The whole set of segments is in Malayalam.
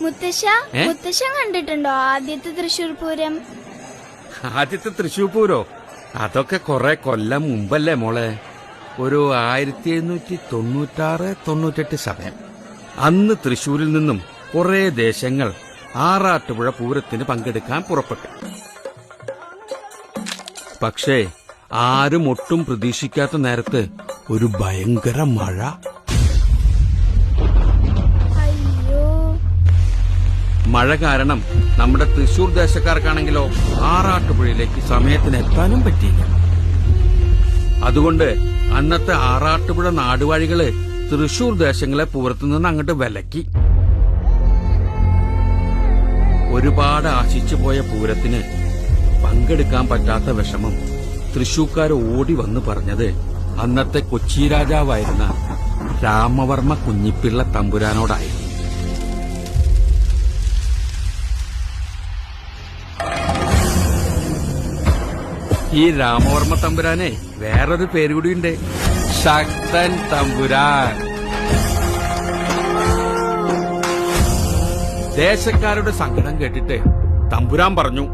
മുത്തശ്ശൻ കണ്ടിട്ടുണ്ടോ ആദ്യത്തെ തൃശ്ശൂർ പൂരം? ആദ്യത്തെ തൃശ്ശൂർ പൂരോ? അതൊക്കെ കുറെ കൊല്ലം മുമ്പല്ലേ മോളെ. ഒരു 1796-98 സമയം. അന്ന് തൃശ്ശൂരിൽ നിന്നും കുറെ ദേശങ്ങൾ ആറാട്ടുപുഴ പൂരത്തിന് പങ്കെടുക്കാൻ പുറപ്പെട്ടു. പക്ഷേ ആരും ഒട്ടും പ്രതീക്ഷിക്കാത്ത നേരത്ത് ഒരു ഭയങ്കര മഴ. മഴ കാരണം നമ്മുടെ തൃശൂർ ദേശക്കാർക്കാണെങ്കിലോ ആറാട്ടുപുഴയിലേക്ക് സമയത്തിന് എത്താനും പറ്റിയില്ല. അതുകൊണ്ട് അന്നത്തെ ആറാട്ടുപുഴ നാടുവാഴികള് തൃശൂർ ദേശങ്ങളെ പൂരത്തുനിന്ന് അങ്ങോട്ട് വിലക്കി. ഒരുപാട് ആശിച്ചു പോയ പൂരത്തിന് പങ്കെടുക്കാൻ പറ്റാത്ത വിഷമം തൃശൂർക്കാർ ഓടി വന്ന് പറഞ്ഞത് അന്നത്തെ കൊച്ചി രാജാവായിരുന്ന രാമവർമ്മ കുഞ്ഞിപ്പിള്ള തമ്പുരാനോടായിരുന്നു. ഈ രാമവർമ്മ തമ്പുരാനെ വേറൊരു പേരുകൂടിയുണ്ട്, ശക്തൻ തമ്പുരാൻ. ദേശക്കാരുടെ സങ്കടം കേട്ടിട്ട് തമ്പുരാൻ പറഞ്ഞു,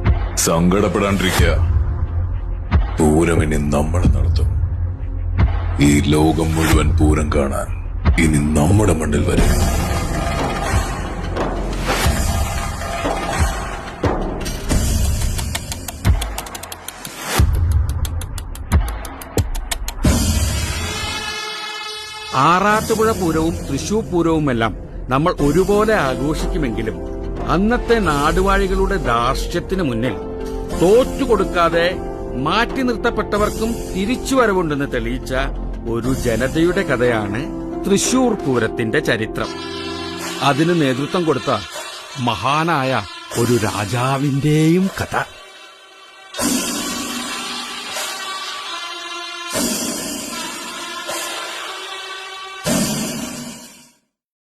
സങ്കടപ്പെടാണ്ടിരിക്കുക, പൂരം ഇനി നമ്മൾ നടത്തും. ഈ ലോകം മുഴുവൻ പൂരം കാണാൻ ഇനി നമ്മുടെ മണ്ണിൽ വരും. ആറാട്ടുപുഴ പൂരവും തൃശൂർ പൂരവുമെല്ലാം നമ്മൾ ഒരുപോലെ ആഘോഷിക്കുമെങ്കിലും അന്നത്തെ നാടുവാഴികളുടെ ധാർഷ്ട്യത്തിനു മുന്നിൽ തോറ്റുകൊടുക്കാതെ മാറ്റി നിർത്തപ്പെട്ടവർക്കും തിരിച്ചുവരവുണ്ടെന്ന് തെളിയിച്ച ഒരു ജനതയുടെ കഥയാണ് തൃശൂർ പൂരത്തിന്റെ ചരിത്രം. അതിന് നേതൃത്വം കൊടുത്ത മഹാനായ ഒരു രാജാവിന്റെയും കഥ.